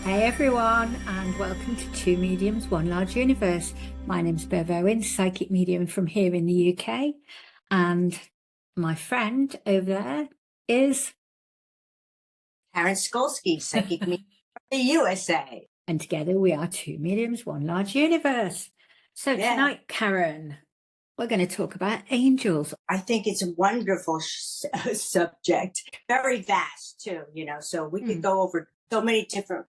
Hey everyone, and welcome to Two Mediums, One Large Universe. My name's Bev Owen, psychic medium from here in the UK, and my friend over there is Karen Skolsky, psychic medium from the USA. And together we are Two Mediums, One Large Universe. So tonight, Karen, we're going to talk about angels. I think it's a wonderful subject, very vast too, so we could go over so many different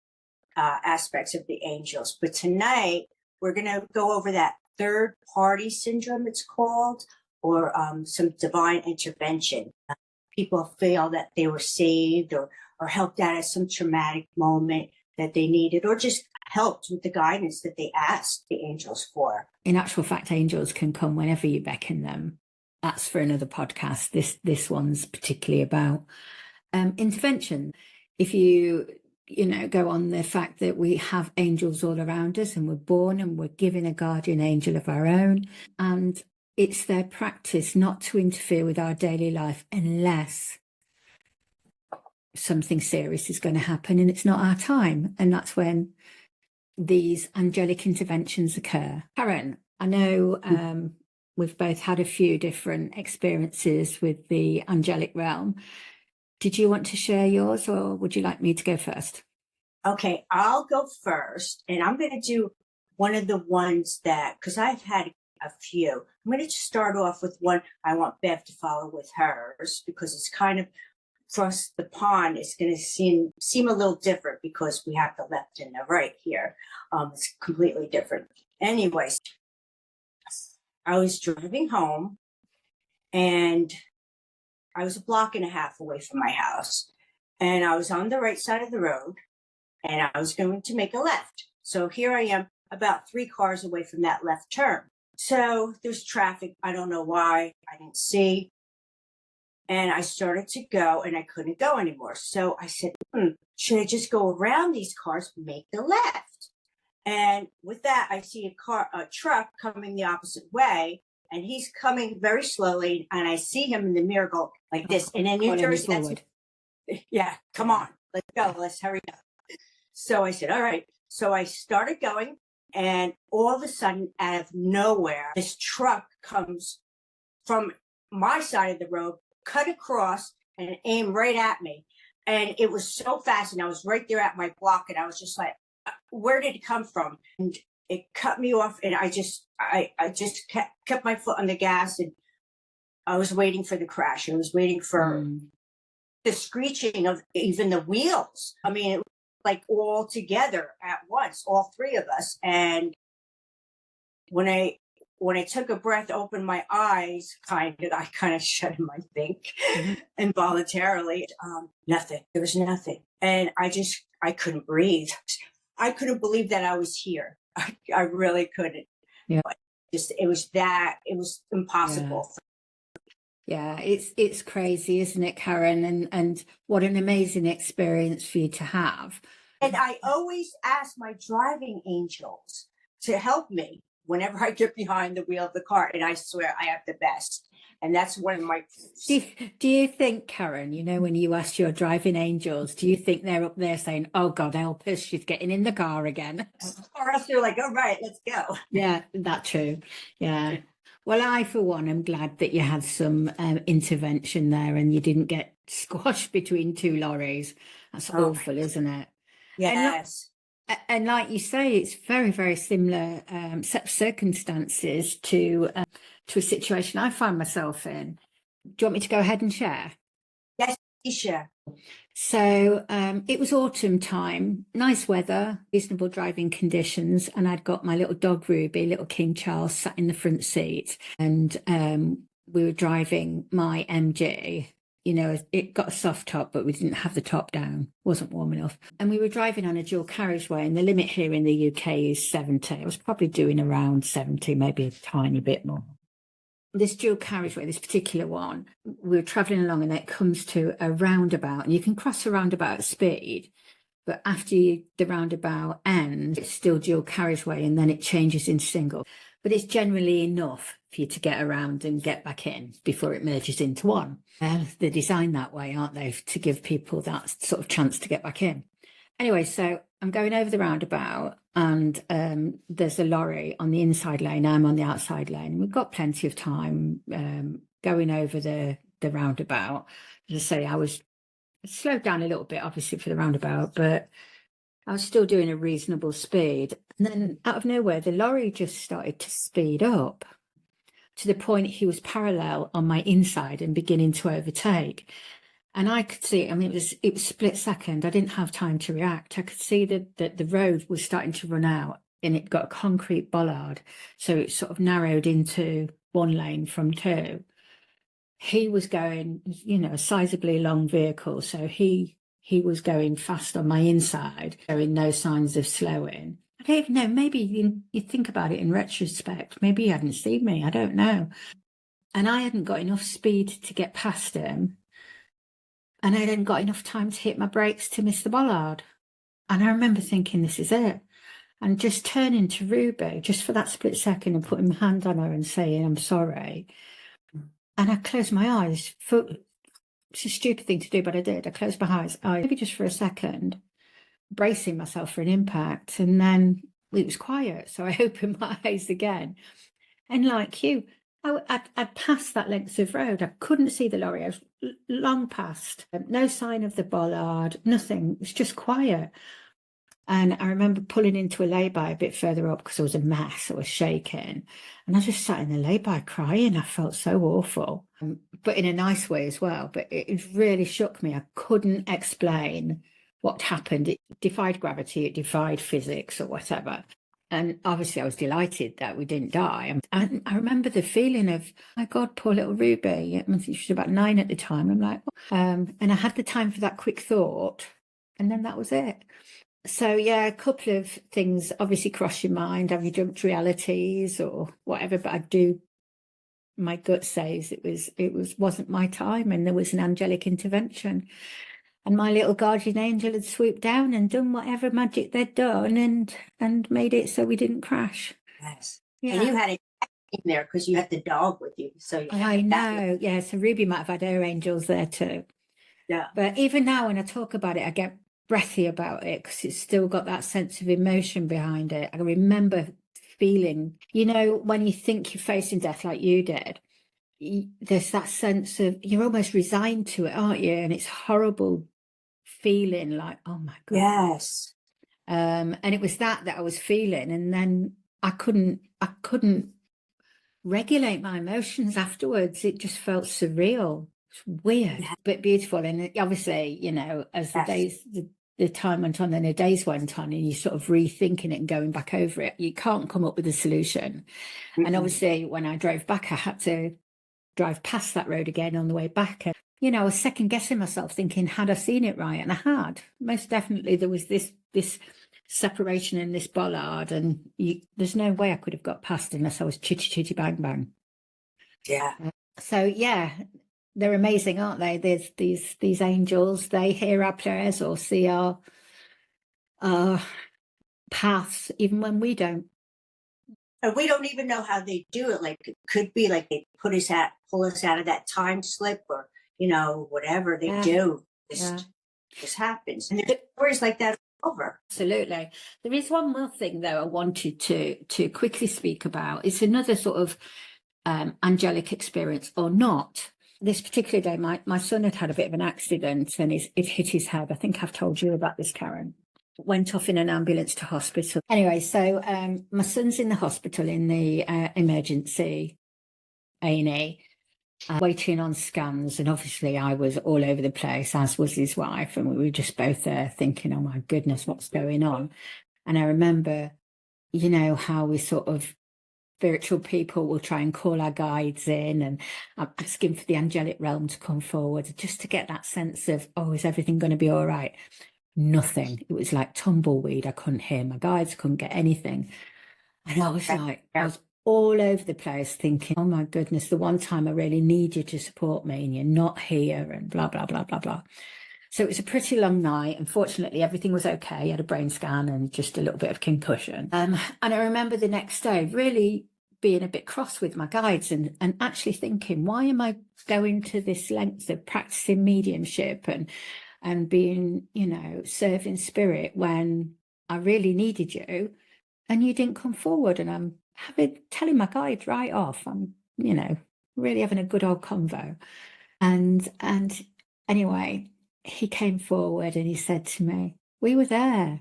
aspects of the angels. But tonight, we're going to go over that third party syndrome, it's called, or some divine intervention. People feel that they were saved or helped out at some traumatic moment that they needed, or just helped with the guidance that they asked the angels for. In actual fact, angels can come whenever you beckon them. That's for another podcast. This one's particularly about intervention. If you go on the fact that we have angels all around us and we're born and we're given a guardian angel of our own, and it's their practice not to interfere with our daily life unless something serious is going to happen and it's not our time. And that's when these angelic interventions occur. Karen, I know we've both had a few different experiences with the angelic realm. Did you want to share yours, or would you like me to go first? Okay, I'll go first, and I'm going to do one of the ones that, because I've had a few. I'm going to start off with one I want Bev to follow with hers, because it's kind of across the pond. It's going to seem a little different because we have the left and the right here. It's completely different. Anyways, I was driving home, and I was a block and a half away from my house, and I was on the right side of the road, and I was going to make a left. So here I am, about 3 cars away from that left turn. So there's traffic. I don't know why. I didn't see. And I started to go, and I couldn't go anymore. So I said, should I just go around these cars, make the left? And with that, I see a truck coming the opposite way. And he's coming very slowly, and I see him in the mirror go like this. And in New Jersey, come on, let's go, let's hurry up. So I said, all right. So I started going, and all of a sudden, out of nowhere, this truck comes from my side of the road, cut across, and aimed right at me. And it was so fast, and I was right there at my block, and I was just like, where did it come from? And it cut me off, and I just kept my foot on the gas, and I was waiting for the crash. I was waiting for the screeching of even the wheels. I mean, it was like all together at once, all 3 of us. And when I took a breath, opened my eyes, I kind of shut them, I think, involuntarily. Nothing. There was nothing. And I couldn't breathe. I couldn't believe that I was here. I really couldn't. Yeah. It was impossible. Yeah, it's crazy, isn't it, Karen? And what an amazing experience for you to have. And I always ask my driving angels to help me whenever I get behind the wheel of the car. And I swear I have the best. And that's one of my... Do you think, Karen, when you ask your driving angels, do you think they're up there saying, oh, God, help us, she's getting in the car again? Or else they're like, all right, let's go. Yeah, that's true. Yeah. Well, I, for one, am glad that you had some intervention there and you didn't get squashed between 2 lorries. That's awful, isn't it? Yes. And like you say, it's very, very similar set of circumstances to a situation I find myself in. Do you want me to go ahead and share? Yes, share. So it was autumn time, nice weather, reasonable driving conditions, and I'd got my little dog Ruby, little King Charles, sat in the front seat, and we were driving my MG. It got a soft top, but we didn't have the top down. Wasn't warm enough. And we were driving on a dual carriageway, and the limit here in the UK is 70. I was probably doing around 70, maybe a tiny bit more. This dual carriageway, this particular one, we were travelling along, and it comes to a roundabout, and you can cross a roundabout at speed, but after the roundabout ends, it's still dual carriageway, and then it changes in single. But it's generally enough for you to get around and get back in before it merges into one. They're designed that way, aren't they, to give people that sort of chance to get back in. Anyway, so I'm going over the roundabout, and there's a lorry on the inside lane. I'm on the outside lane. We've got plenty of time going over the roundabout. As I say, I was slowed down a little bit, obviously, for the roundabout, but I was still doing a reasonable speed. And then out of nowhere, the lorry just started to speed up to the point he was parallel on my inside and beginning to overtake. And I could see, I mean, it was split second. I didn't have time to react. I could see that the road was starting to run out, and it got a concrete bollard. So it sort of narrowed into one lane from two. He was going, you know, a sizably long vehicle. So he was going fast on my inside, showing no signs of slowing. I don't even know, maybe you think about it in retrospect, maybe he hadn't seen me, I don't know. And I hadn't got enough speed to get past him. And I hadn't got enough time to hit my brakes to miss the bollard. And I remember thinking, this is it. And just turning to Ruby, just for that split second, and putting my hand on her and saying, I'm sorry. And I closed my eyes. It's a stupid thing to do, but I did. I closed my eyes, maybe just for a second, bracing myself for an impact. And then it was quiet. So I opened my eyes again. And like you, I'd passed that length of road. I couldn't see the lorry. I was long past. No sign of the bollard, nothing. It was just quiet. And I remember pulling into a lay-by a bit further up because I was a mess. I was shaking. And I just sat in the lay-by crying. I felt so awful, but in a nice way as well. But it really shook me. I couldn't explain what happened. It defied gravity. It defied physics or whatever. And obviously I was delighted that we didn't die. And I remember the feeling of, my God, poor little Ruby. I think she was about 9 at the time. I'm like, and I had the time for that quick thought. And then that was it. So yeah, a couple of things obviously cross your mind. Have you jumped realities or whatever? But my gut says it wasn't my time, and there was an angelic intervention. And my little guardian angel had swooped down and done whatever magic they'd done and made it so we didn't crash. Yes. Yeah. And you had it in there because you had the dog with you. So I know. Yeah. So Ruby might have had her angels there too. Yeah. But even now when I talk about it, I get breathy about it because it's still got that sense of emotion behind it. I remember feeling, you know, when you think you're facing death like you did, there's that sense of you're almost resigned to it, aren't you? And it's horrible feeling like, oh my God. Yes. And it was that I was feeling, and then I couldn't regulate my emotions afterwards. It just felt surreal. It's weird, but beautiful. And obviously, you know, as the days, the time went on and the days went on, and you sort of rethinking it and going back over it, you can't come up with a solution. And obviously when I drove back, I had to drive past that road again on the way back. And, you know, I was second guessing myself, thinking, had I seen it right? And I had. Most definitely there was this separation in this bollard, and there's no way I could have got past unless I was chitty bang bang. Yeah. So yeah, they're amazing, aren't they? There's these angels. They hear our prayers or see our paths, even when we don't. And we don't even know how they do it. Like it could be like they pull us out of that time slip, or you know, whatever they do. Just happens. And there's stories like that over. Absolutely. There is one more thing though I wanted to quickly speak about. It's another sort of angelic experience or not. This particular day, my son had a bit of an accident, and it hit his head. I think I've told you about this, Karen. Went off in an ambulance to hospital. Anyway, so my son's in the hospital in the emergency A&E, waiting on scans. And obviously I was all over the place, as was his wife. And we were just both there thinking, oh my goodness, what's going on? And I remember, you know, how we sort of spiritual people will try and call our guides in, and I'm asking for the angelic realm to come forward just to get that sense of, oh, is everything going to be all right? Nothing. It was like tumbleweed. I couldn't hear my guides, couldn't get anything. And I was like, I was all over the place thinking, oh my goodness, the one time I really need you to support me and you're not here, and blah, blah, blah, blah, blah. So it was a pretty long night. Unfortunately, everything was okay. I had a brain scan and just a little bit of concussion. And I remember the next day really being a bit cross with my guides and actually thinking, why am I going to this length of practicing mediumship and being, you know, serving spirit when I really needed you, and you didn't come forward. And I'm telling my guide right off, I'm, really having a good old convo. And anyway, he came forward and he said to me, we were there.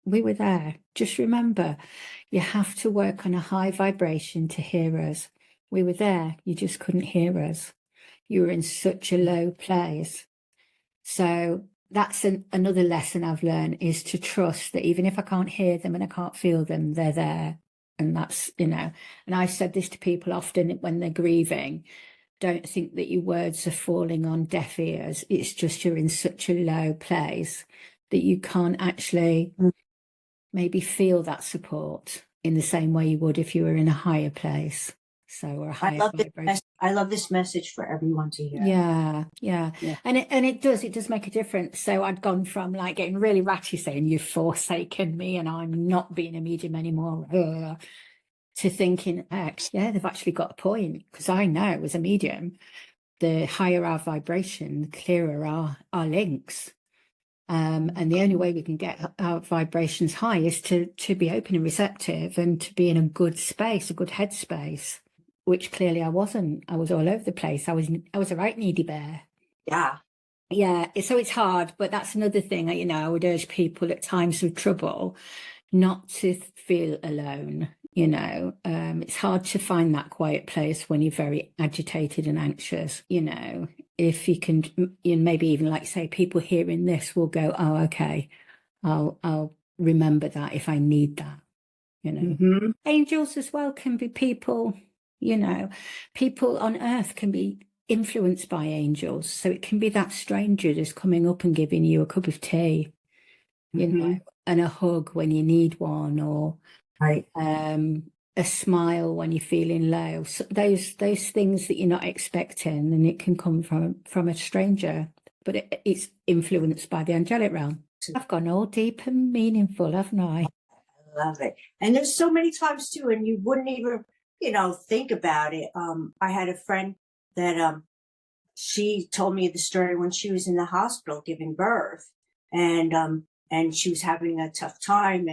We were there. Just remember, you have to work on a high vibration to hear us. We were there. You just couldn't hear us. You were in such a low place. So that's another lesson I've learned, is to trust that even if I can't hear them and I can't feel them, they're there. And that's, and I said this to people often when they're grieving, don't think that your words are falling on deaf ears. It's just you're in such a low place that you can't actually maybe feel that support in the same way you would if you were in a higher place. So, or a higher vibration. I love this message for everyone to hear. Yeah. And it does make a difference. So I'd gone from like getting really ratty saying you've forsaken me and I'm not being a medium anymore, to thinking, they've actually got a point, because I know as a medium, the higher our vibration, the clearer our links. And the only way we can get our vibrations high is to be open and receptive and to be in a good space, a good headspace, which clearly I wasn't. I was all over the place. I was a right needy bear. Yeah. So it's hard, but that's another thing. I would urge people at times of trouble not to feel alone. It's hard to find that quiet place when you're very agitated and anxious. If you can, maybe even like say people hearing this will go, oh, okay, I'll remember that if I need that. Angels as well can be people. People on earth can be influenced by angels. So it can be that stranger just coming up and giving you a cup of tea, and a hug when you need one, or a smile when you're feeling low. So those things that you're not expecting, and it can come from a stranger, but it's influenced by the angelic realm. I've gone all deep and meaningful, haven't I? I love it. And there's so many times too, and you wouldn't even, think about it. I had a friend that she told me the story when she was in the hospital giving birth, and she was having a tough time,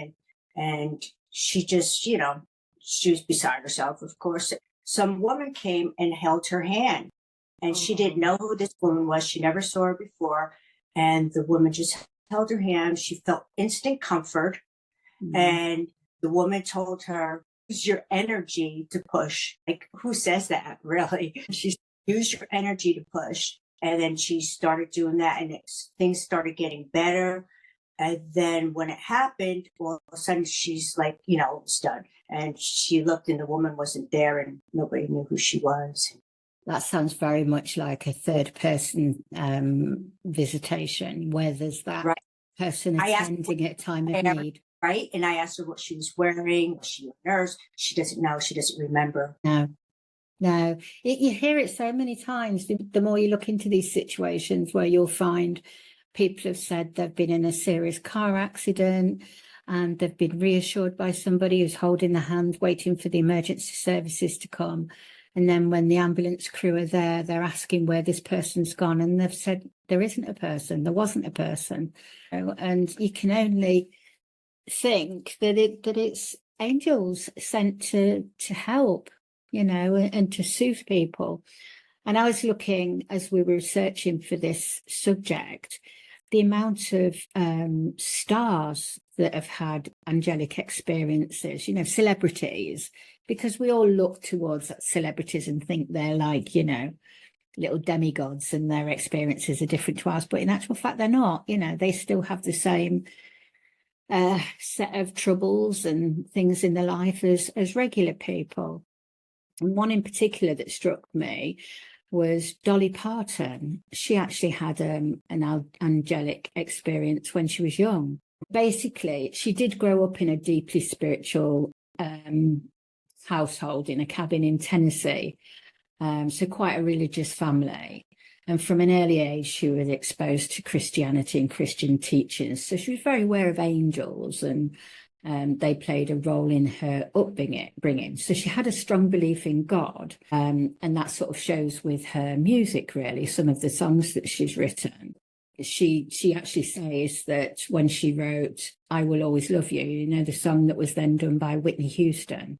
and she just, she was beside herself, of course. Some woman came and held her hand, and she didn't know who this woman was. She never saw her before. And the woman just held her hand. She felt instant comfort. And the woman told her, use your energy to push. Like, who says that, really? She said, use your energy to push. And then she started doing that, and things started getting better. And then when it happened, all of a sudden she's like, it's done. And she looked and the woman wasn't there and nobody knew who she was. That sounds very much like a third person visitation, where there's that person attending at a time of need. Right. And I asked her what she was wearing. Was she a nurse? She doesn't know. She doesn't remember. No. You hear it so many times. The more you look into these situations where you'll find people have said they've been in a serious car accident and they've been reassured by somebody who's holding the hand, waiting for the emergency services to come. And then when the ambulance crew are there, they're asking where this person's gone. And they've said, there isn't a person, there wasn't a person. And you can only think that it's angels sent to help, and to soothe people. And I was looking, as we were researching for this subject, the amount of stars that have had angelic experiences, celebrities, because we all look towards celebrities and think they're like, little demigods and their experiences are different to ours. But in actual fact, they're not. They still have the same set of troubles and things in their life as regular people. And one in particular that struck me was Dolly Parton. She actually had an angelic experience when she was young. Basically, she did grow up in a deeply spiritual household in a cabin in Tennessee, so quite a religious family. And from an early age, she was exposed to Christianity and Christian teachings. So she was very aware of angels, and they played a role in her upbringing. So she had a strong belief in God, and that sort of shows with her music, really, some of the songs that she's written. she actually says that when she wrote I Will Always Love You, you know, the song that was then done by Whitney Houston,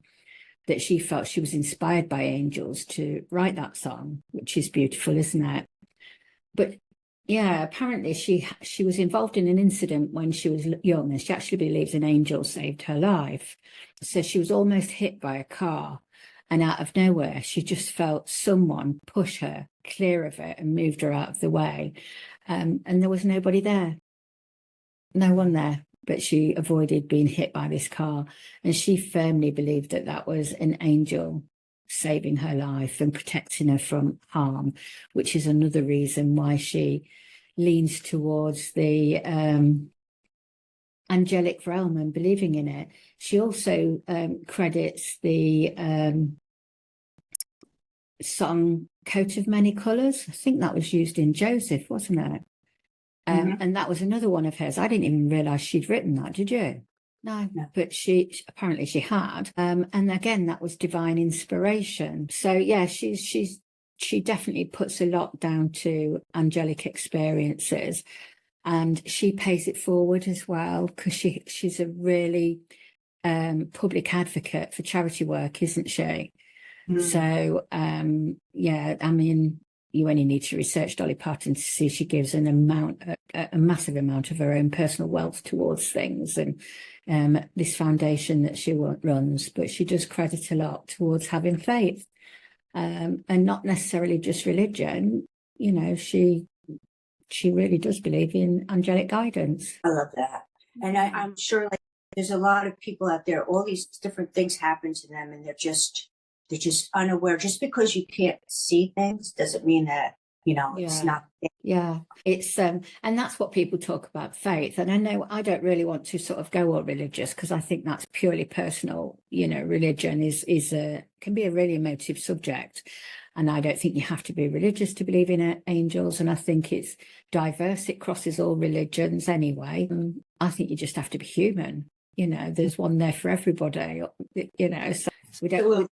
that she felt she was inspired by angels to write that song, which is beautiful, isn't it? But yeah, apparently she was involved in an incident when she was young, and she actually believes an angel saved her life. So she was almost hit by a car, and out of nowhere, she just felt someone push her clear of it and moved her out of the way. And there was nobody there, no one there, but she avoided being hit by this car. And she firmly believed that that was an angel saving her life and protecting her from harm, which is another reason why she leans towards the angelic realm and believing in it. She also credits the song Coat of Many Colours. I think that was used in Joseph, wasn't it? And that was another one of hers. I didn't even realise she'd written that, did you? No, but she apparently she had. And again, that was divine inspiration. So yeah, she definitely puts a lot down to angelic experiences, and she pays it forward as well, because she's a really public advocate for charity work, isn't she? So yeah, I mean, you only need to research Dolly Parton to see she gives a massive amount of her own personal wealth towards things, and this foundation that she runs, but she does credit a lot towards having faith, and not necessarily just religion. You know, she really does believe in angelic guidance. I love that. And I'm sure like there's a lot of people out there, all these different things happen to them and they're just unaware. Just because you can't see things doesn't mean that, you know, it's not. Yeah, it's and that's what people talk about faith. And I know I don't really want to sort of go all religious, because I think that's purely personal. You know, religion can be a really emotive subject. And I don't think you have to be religious to believe in angels. And I think it's diverse. It crosses all religions anyway. I think you just have to be human. You know, there's one there for everybody, you know, so we don't.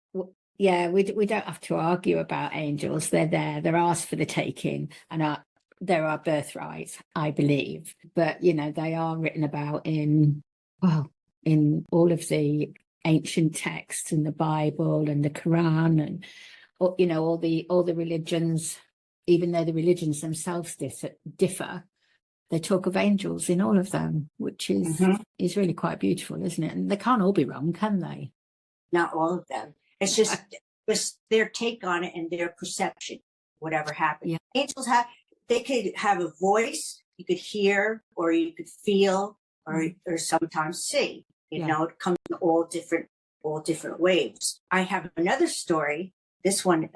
We don't have to argue about angels. They're there. They're ours for the taking, and they're our birthright, I believe. But, you know, they are written about in all of the ancient texts in the Bible and the Quran, and, you know, all the religions, even though the religions themselves differ, they talk of angels in all of them, which is really quite beautiful, isn't it? And they can't all be wrong, can they? Not all of them. It's just their take on it and their perception, whatever happened. Yeah. Angels they could have a voice, you could hear, or you could feel, or sometimes see. You know, it comes in all different waves. I have another story. This one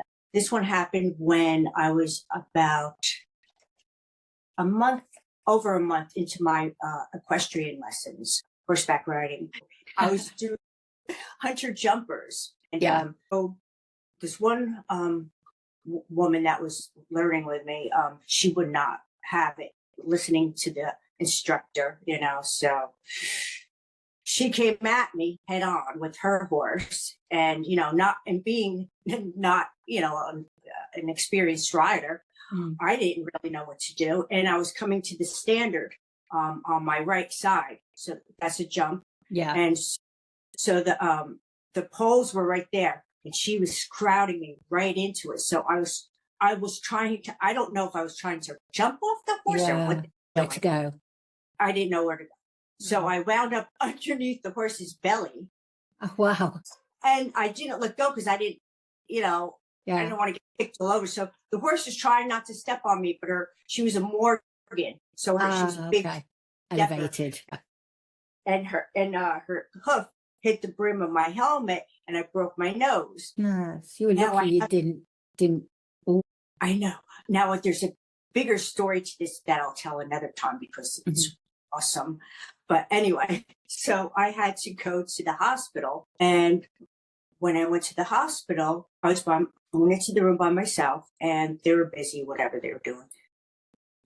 happened when I was about over a month into my equestrian lessons, horseback riding. I was doing hunter jumpers. And so this one woman that was learning with me, she would not have it listening to the instructor, you know, so she came at me head on with her horse, and, you know, being not, you know, an experienced rider, I didn't really know what to do. And I was coming to the standard on my right side. So that's a jump. Yeah. And so the poles were right there, and she was crowding me right into it. So I was trying to, I don't know if I was trying to jump off the horse or where to go. I didn't know where to go. So I wound up underneath the horse's belly. Oh, wow. And I didn't let go because I didn't, you know, I didn't want to get kicked all over. So the horse was trying not to step on me, but she was a Morgan. So she was big, elevated. And her hoof hit the brim of my helmet, and I broke my nose. Nice. You were lucky you didn't. I know. Now there's a bigger story to this that I'll tell another time because it's awesome. But anyway, so I had to go to the hospital, and when I went to the hospital, I went into the room by myself, and they were busy, whatever they were doing.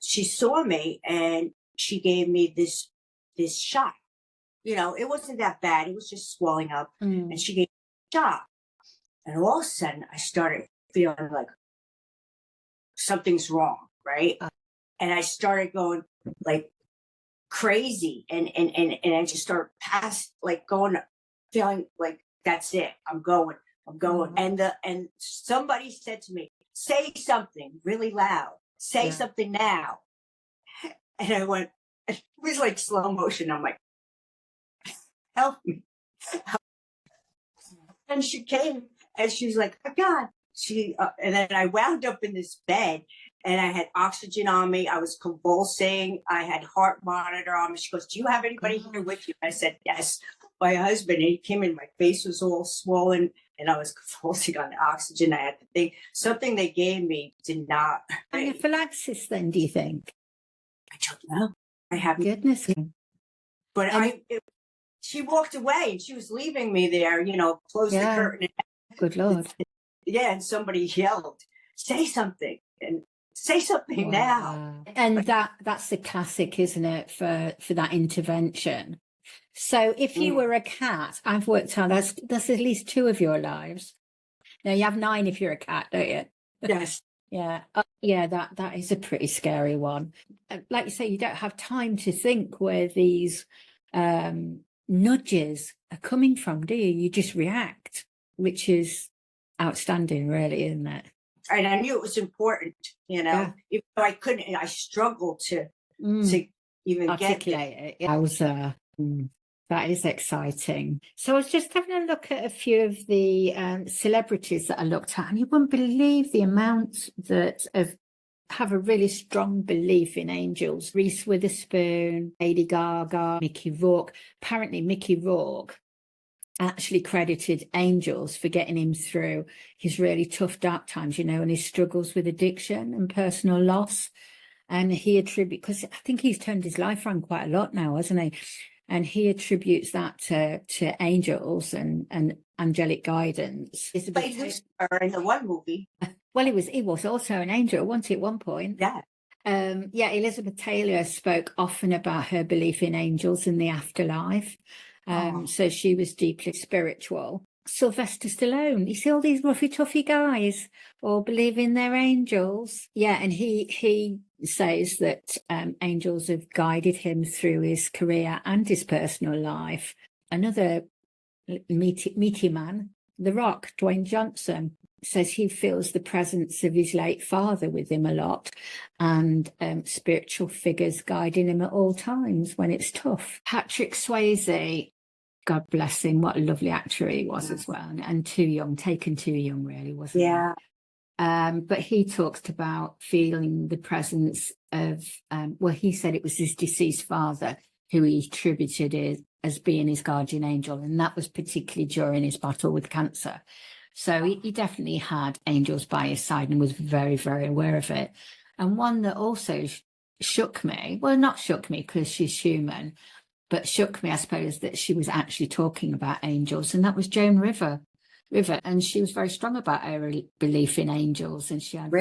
She saw me, and she gave me this shot. You know, it wasn't that bad. It was just swelling up. And she gave me a shot. And all of a sudden, I started feeling like something's wrong, right? and I started going like crazy, and I just started going, feeling like that's it. I'm going. And somebody said to me, "Say something really loud. Say something now." And I went. It was like slow motion. I'm like, "Help me!" And she came, and she was like, "Oh God." And then I wound up in this bed, and I had oxygen on me. I was convulsing. I had heart monitor on me. She goes, "Do you have anybody here with you?" I said, "Yes, my husband." And he came in. My face was all swollen, and I was convulsing on the oxygen. I had to think something they gave me did not. Anaphylaxis, then, do you think? I don't know. I haven't. Goodness. But she walked away, and she was leaving me there. Closed the curtain. Good Lord. Yeah, and somebody yelled, "Say something," and say something now. And that's the classic, isn't it, for that intervention? So if you were a cat, I've worked out that's at least 2 of your lives. Now you have 9 if you're a cat, don't you? Yes. Yeah. That is a pretty scary one. Like you say, you don't have time to think where these nudges are coming from, do you? You just react, which is outstanding, really, isn't it? And I knew it was important, even though I struggled to even articulate get it. I was that is exciting. So I was just having a look at a few of the celebrities that I looked at, and you wouldn't believe the amount that have a really strong belief in angels. Reese Witherspoon, Lady Gaga, Mickey Rourke. Apparently Mickey Rourke actually credited angels for getting him through his really tough, dark times, and his struggles with addiction and personal loss. And he because I think he's turned his life around quite a lot now, hasn't he? And he attributes that to angels and angelic guidance. He played Lucifer in the one movie. Well, he was also an angel, wasn't he, at one point? Yeah. Elizabeth Taylor spoke often about her belief in angels and the afterlife. So she was deeply spiritual. Sylvester Stallone, you see all these roughy toughy guys all believe in their angels. Yeah, and he says that angels have guided him through his career and his personal life. Another meaty man, The Rock, Dwayne Johnson, says he feels the presence of his late father with him a lot, and spiritual figures guiding him at all times when it's tough. Patrick Swayze, God bless him, what a lovely actor he was as well, and taken too young, really, wasn't he? But he talks about feeling the presence of, he said it was his deceased father who he attributed as being his guardian angel, and that was particularly during his battle with cancer. So he definitely had angels by his side and was very, very aware of it. And one that also shook me, well, not shook me because she's human, but shook me, I suppose, that she was actually talking about angels, and that was Joan River. And she was very strong about her belief in angels, and she had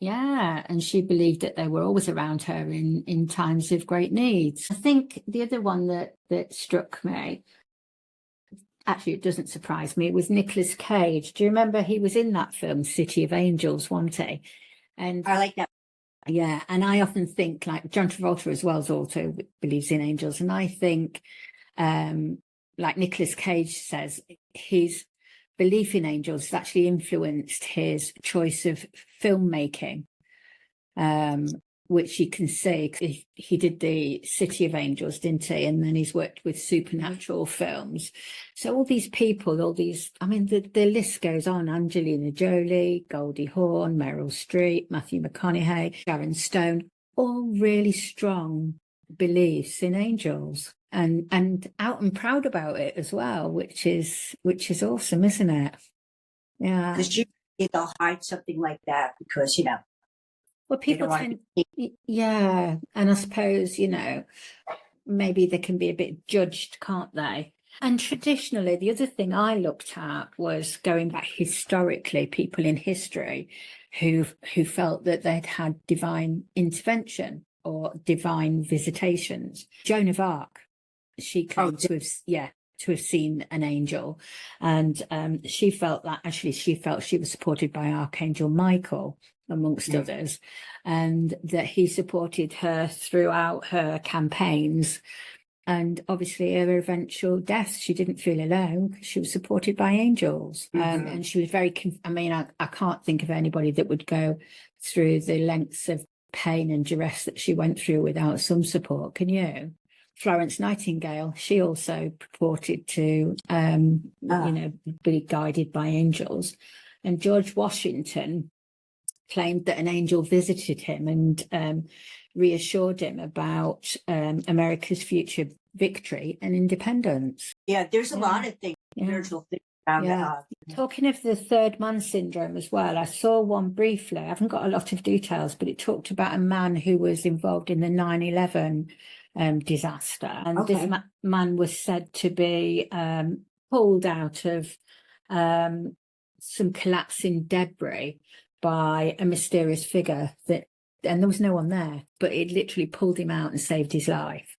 and she believed that they were always around her in times of great needs. I think the other one that struck me, actually it doesn't surprise me, was Nicolas Cage. Do you remember he was in that film City of Angels, wasn't he? And I like that. Yeah, and I often think, like, John Travolta as well also believes in angels, and I think like Nicolas Cage says, his belief in angels has actually influenced his choice of filmmaking, which you can see. He did the City of Angels, didn't he? And then he's worked with supernatural films. So all these people, the list goes on: Angelina Jolie, Goldie Hawn, Meryl Streep, Matthew McConaughey, Sharon Stone, all really strong beliefs in angels, and out and proud about it as well, which is awesome, isn't it? Yeah, because they'll hide something like that because well, people tend, and I suppose maybe they can be a bit judged, can't they? And traditionally, the other thing I looked at was going back historically, people in history who felt that they'd had divine intervention or divine visitations. Joan of Arc, she claimed to have seen an angel, and she felt she was supported by Archangel Michael. amongst others, and that he supported her throughout her campaigns. And obviously her eventual death, she didn't feel alone because she was supported by angels. And she was very, I can't think of anybody that would go through the lengths of pain and duress that she went through without some support. Can you? Florence Nightingale, she also purported to, be guided by angels. And George Washington claimed that an angel visited him and reassured him about America's future victory and independence. Yeah, there's a lot of things, spiritual things around that. Talking of the third man syndrome as well, I saw one briefly. I haven't got a lot of details, but it talked about a man who was involved in the 9/11 disaster. And this man was said to be pulled out of some collapsing debris by a mysterious figure and there was no one there, but it literally pulled him out and saved his life.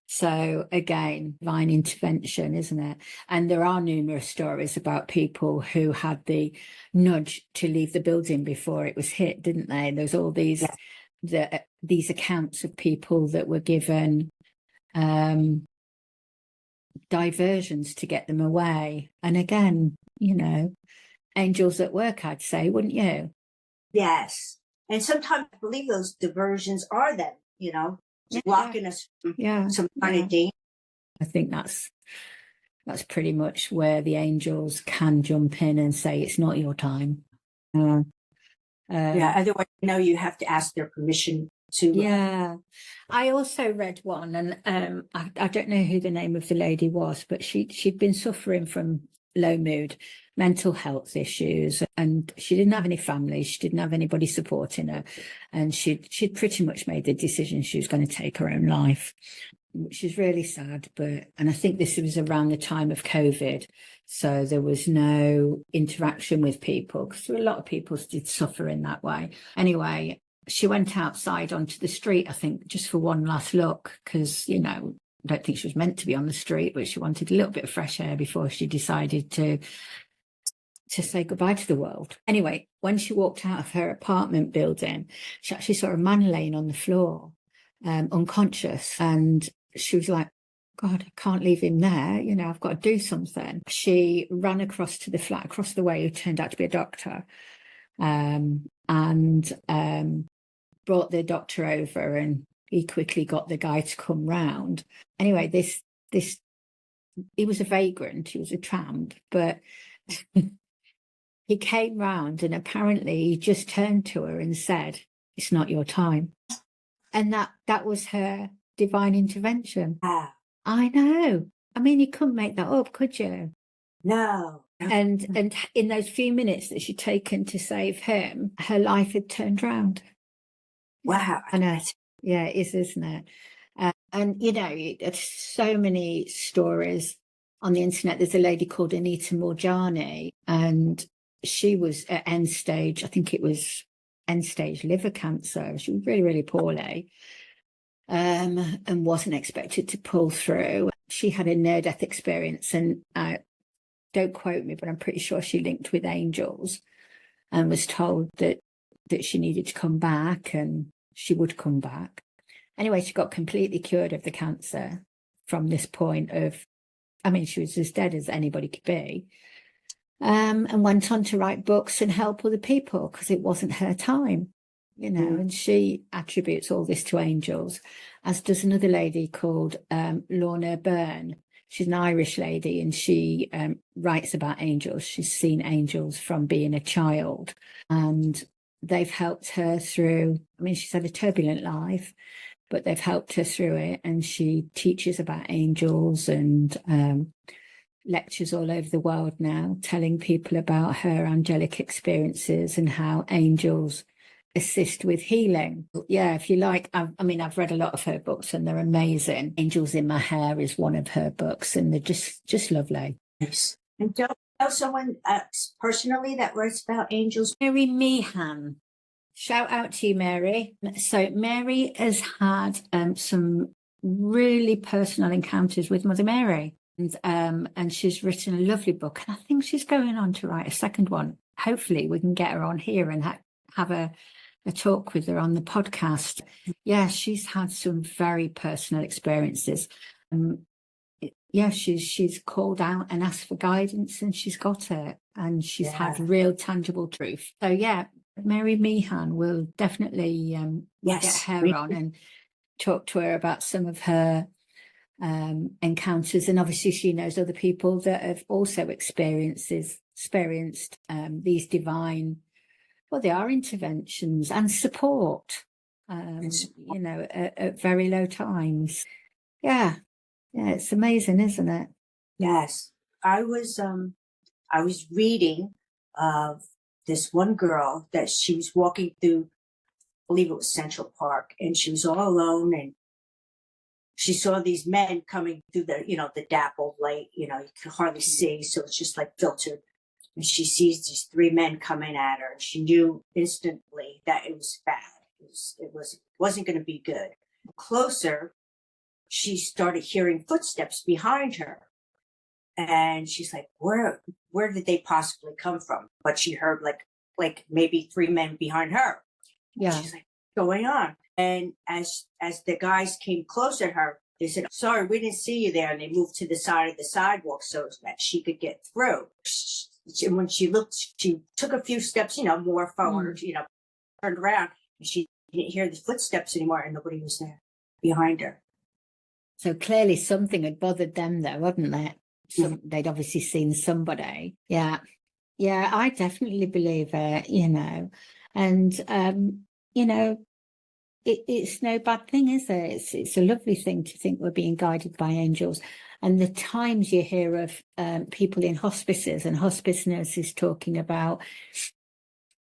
So again, divine intervention, isn't it? And there are numerous stories about people who had the nudge to leave the building before it was hit, didn't they? There's all these these accounts of people that were given diversions to get them away. And again, angels at work, I'd say, wouldn't you? Yes. And sometimes I believe those diversions are them, blocking us from some kind of danger. I think that's pretty much where the angels can jump in and say, it's not your time. Otherwise, you have to ask their permission to. I also read one, and I don't know who the name of the lady was, but she'd been suffering from low mood, mental health issues, and she didn't have any family, she didn't have anybody supporting her, and she'd pretty much made the decision she was going to take her own life, which is really sad. And I think this was around the time of COVID, so there was no interaction with people, because a lot of people did suffer in that way. Anyway, she went outside onto the street, I think, just for one last look, because, I don't think she was meant to be on the street, but she wanted a little bit of fresh air before she decided to say goodbye to the world. Anyway, when she walked out of her apartment building, she actually saw a man laying on the floor, unconscious. And she was like, God, I can't leave him there. I've got to do something. She ran across to the flat across the way, who turned out to be a doctor, and brought the doctor over, and he quickly got the guy to come round. Anyway, he was a vagrant, he was a tramp, but he came round, and apparently he just turned to her and said, it's not your time. And that was her divine intervention. I know. I mean, you couldn't make that up, could you? No. And in those few minutes that she'd taken to save him, her life had turned round. Wow. I know. Yeah, it is, isn't it? And, there's so many stories on the internet. There's a lady called Anita Morjani, and she was at end stage, I think it was end stage liver cancer. She was really, really poorly, and wasn't expected to pull through. She had a near-death experience, and don't quote me, but I'm pretty sure she linked with angels and was told that she needed to come back, and she would come back. Anyway, she got completely cured of the cancer from this point of, she was as dead as anybody could be, and went on to write books and help other people because it wasn't her time, and she attributes all this to angels, as does another lady called Lorna Byrne. She's an Irish lady, and she writes about angels. She's seen angels from being a child, and they've helped her through. She's had a turbulent life, but they've helped her through it. And she teaches about angels and lectures all over the world now, telling people about her angelic experiences and how angels assist with healing. Yeah, if you like, I've read a lot of her books and they're amazing. Angels in My Hair is one of her books, and they're just lovely. Yes. And don't know someone personally that writes about angels? Mary Meehan. Shout out to you, Mary. So Mary has had some really personal encounters with Mother Mary, and she's written a lovely book, and I think she's going on to write a second one. Hopefully we can get her on here and have a talk with her on the podcast. Yeah, she's had some very personal experiences. Yeah, she's called out and asked for guidance, and she's got it, and she's had real tangible truth. So yeah, Mary Meehan will definitely get her on and talk to her about some of her encounters, and obviously she knows other people that have also experienced these divine, well, they are interventions and support, you know, at very low times. Yeah, it's amazing, isn't it? Yes, I was reading of this one girl that she was walking through, I believe it was Central Park, and she was all alone, and she saw these men coming through the dappled light, you could hardly see, so it's just like filtered. And she sees these three men coming at her, and she knew instantly that it was bad. It wasn't going to be good. Closer, she started hearing footsteps behind her, and she's like, "Where did they possibly come from?" But she heard like maybe three men behind her. Yeah. She's like, "What's going on?" And as the guys came closer to her, they said, "Sorry, we didn't see you there." And they moved to the side of the sidewalk so that she could get through. And when she looked, she took a few steps, more forward, turned around, and she didn't hear the footsteps anymore, and nobody was there behind her. So clearly something had bothered them, though, hadn't it? They'd obviously seen somebody. Yeah. I definitely believe it, and it's no bad thing, is it? It's a lovely thing to think we're being guided by angels. And the times you hear of people in hospices and hospice nurses talking about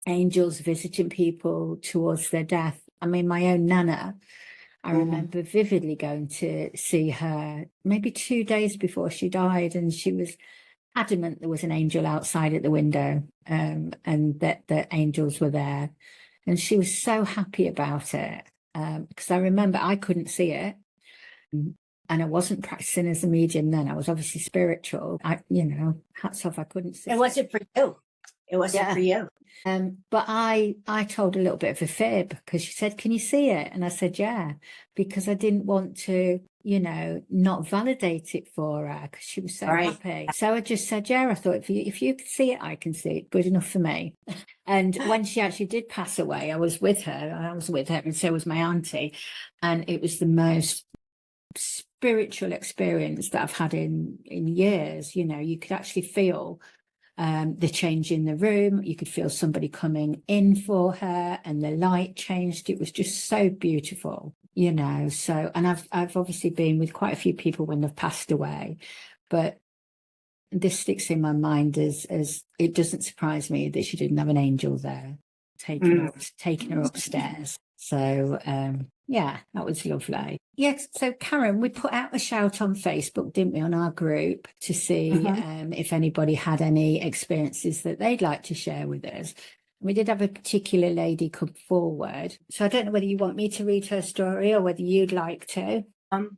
angels visiting people towards their death. I mean, my own Nana, I remember vividly going to see her maybe 2 days before she died, and she was adamant there was an angel outside at the window, and that the angels were there. And she was so happy about it, because I remember I couldn't see it. And I wasn't practicing as a medium then. I was obviously spiritual. Hats off, I couldn't see it. Wasn't for you. It wasn't for you. But I told a little bit of a fib, because she said, "Can you see it?" And I said, "Yeah," because I didn't want to, not validate it for her, because she was so happy. So I just said, "Yeah." I thought, if you can see it, I can see it. Good enough for me. And when she actually did pass away, I was with her, and so was my auntie. And it was the most spiritual experience that I've had in years. You could actually feel the change in the room. You could feel somebody coming in for her, and the light changed. It was just so beautiful, so, and I've obviously been with quite a few people when they've passed away, but this sticks in my mind as it doesn't surprise me that she didn't have an angel there taking her upstairs. So yeah, that was lovely. Yes, so Karen, we put out a shout on Facebook, didn't we, on our group, to see if anybody had any experiences that they'd like to share with us. We did have a particular lady come forward. So I don't know whether you want me to read her story or whether you'd like to.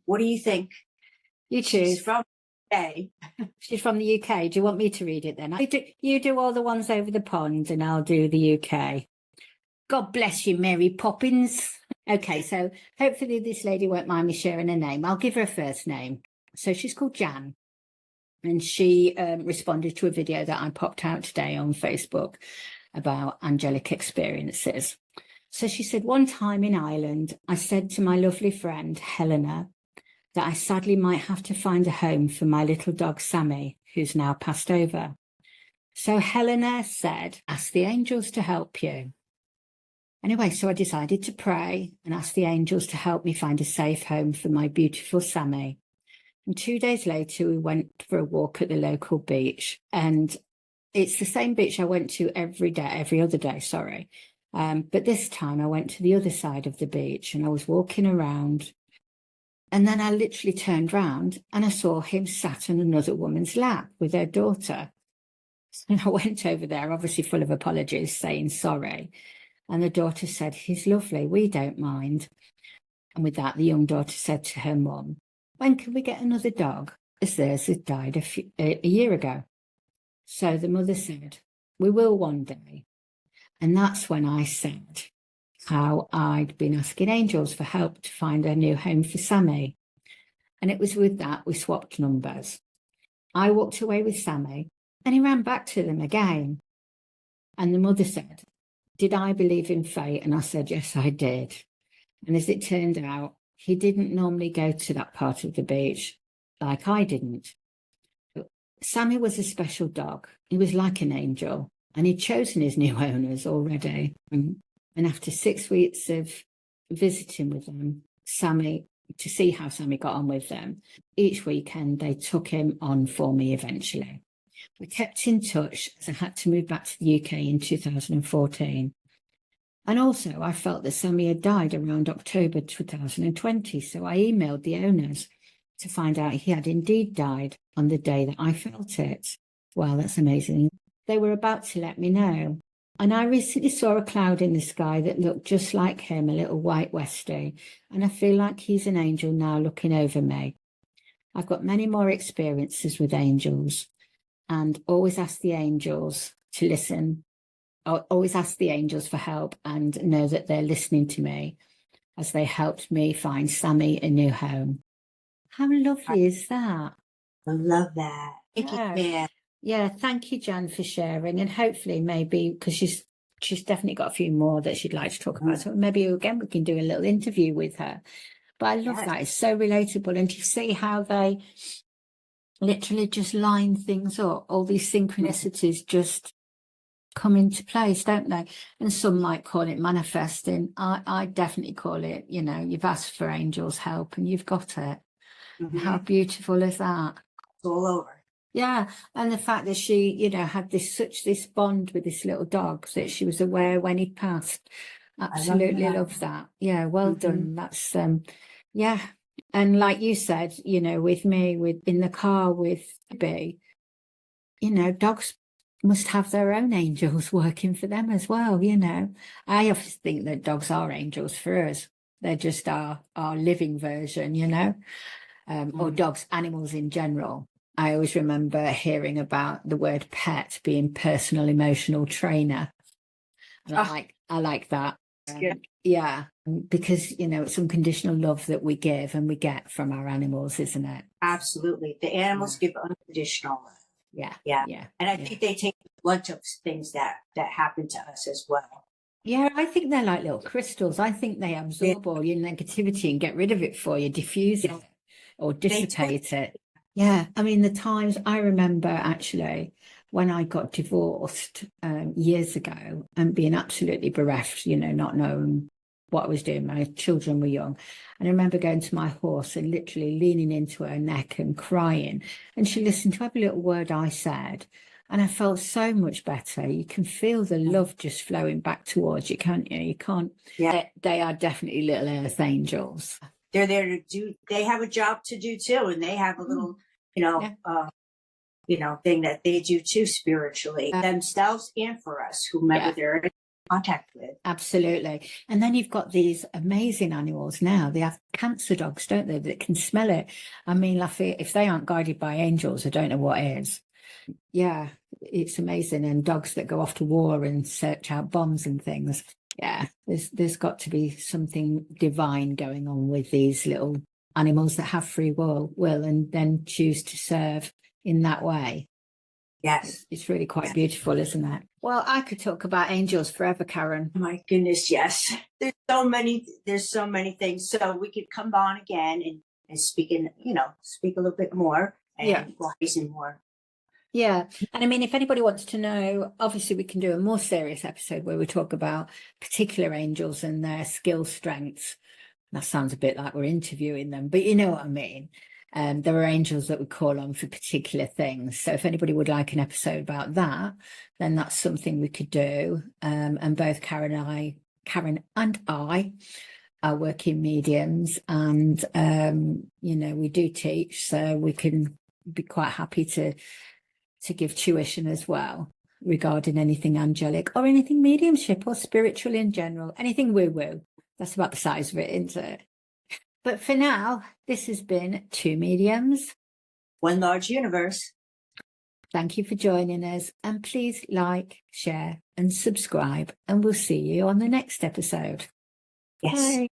What do you think? You choose. She's from the UK. She's from the UK. Do you want me to read it then? You do all the ones over the pond, and I'll do the UK. God bless you, Mary Poppins. Okay, so hopefully this lady won't mind me sharing her name. I'll give her a first name. So she's called Jan, and she responded to a video that I popped out today on Facebook about angelic experiences. So she said, "One time in Ireland, I said to my lovely friend, Helena, that I sadly might have to find a home for my little dog, Sammy, who's now passed over. So Helena said, ask the angels to help you. Anyway, so I decided to pray and ask the angels to help me find a safe home for my beautiful Sammy. And 2 days later, we went for a walk at the local beach. And it's the same beach I went to every other day, sorry. But this time I went to the other side of the beach, and I was walking around. And then I literally turned round and I saw him sat on another woman's lap with her daughter. And I went over there, obviously full of apologies, saying sorry. And the daughter said, "He's lovely, we don't mind." And with that, the young daughter said to her mum, "When can we get another dog, as theirs had died a year ago?" So the mother said, "We will one day." And that's when I said how I'd been asking angels for help to find a new home for Sammy. And it was with that we swapped numbers. I walked away with Sammy and he ran back to them again. And the mother said, did I believe in fate? And I said, yes, I did. And as it turned out, he didn't normally go to that part of the beach like I didn't. But Sammy was a special dog. He was like an angel and he'd chosen his new owners already. And after 6 weeks of visiting with them, to see how Sammy got on with them, each weekend they took him on for me eventually. We kept in touch as I had to move back to the UK in 2014. And also, I felt that Sammy had died around October 2020, so I emailed the owners to find out he had indeed died on the day that I felt it. Wow, that's amazing. They were about to let me know. And I recently saw a cloud in the sky that looked just like him, a little white westie, and I feel like he's an angel now looking over me. I've got many more experiences with angels and always ask the angels to listen. I always ask the angels for help and know that they're listening to me as they helped me find Sammy a new home. How lovely is that? I love that. Thank you, Yeah. Jan. Yeah, thank you, Jan, for sharing. And hopefully maybe, because she's definitely got a few more that she'd like to talk about. So maybe again we can do a little interview with her. But I love that. It's so relatable. And to see how they literally just line things up, all these synchronicities just come into place, don't they? And some might call it manifesting. I definitely call it, you've asked for angels' help and you've got it. How beautiful is that? It's all over. Yeah. And the fact that she, had this bond with this little dog that she was aware when he passed. Absolutely love that. Yeah, well done. That's yeah. And like you said, with me, in the car with B, dogs must have their own angels working for them as well. I often think that dogs are angels for us. They're just our living version, or dogs, animals in general. I always remember hearing about the word pet being personal emotional trainer. And I like that. Yeah, because, it's unconditional love that we give and we get from our animals, isn't it? Absolutely. The animals give unconditional love. Yeah. And I think they take a bunch of things that happen to us as well. Yeah, I think they're like little crystals. I think they absorb all your negativity and get rid of it for you, diffuse it or dissipate it. Yeah, I mean, the times I remember actually when I got divorced years ago and being absolutely bereft, not knowing what I was doing. My children were young. And I remember going to my horse and literally leaning into her neck and crying. And she listened to every little word I said. And I felt so much better. You can feel the love just flowing back towards you, can't you? You can't. Yeah. They are definitely little earth angels. They're there to do, they have a job to do too. And they have a little, thing that they do too spiritually, themselves and for us, whomever they're in contact with. Absolutely. And then you've got these amazing animals now. They have cancer dogs, don't they, that can smell it. I mean, if they aren't guided by angels, I don't know what is. Yeah, it's amazing. And dogs that go off to war and search out bombs and things. Yeah, there's got to be something divine going on with these little animals that have free will and then choose to serve in that way. Yes. It's really quite beautiful, isn't it? Well, I could talk about angels forever, Karen. My goodness, yes. There's so many things. So we could come on again and speak speak a little bit more and reason more. Yeah. And I mean, if anybody wants to know, obviously we can do a more serious episode where we talk about particular angels and their skill strengths. That sounds a bit like we're interviewing them, but you know what I mean. There are angels that we call on for particular things. So if anybody would like an episode about that, then that's something we could do. And both Karen and I are working mediums and, we do teach, so we can be quite happy to give tuition as well regarding anything angelic or anything mediumship or spiritual in general, anything woo-woo. That's about the size of it, isn't it? But for now, this has been Two Mediums, One Large Universe. Thank you for joining us, and please like, share and subscribe, and we'll see you on the next episode. Yes. Bye.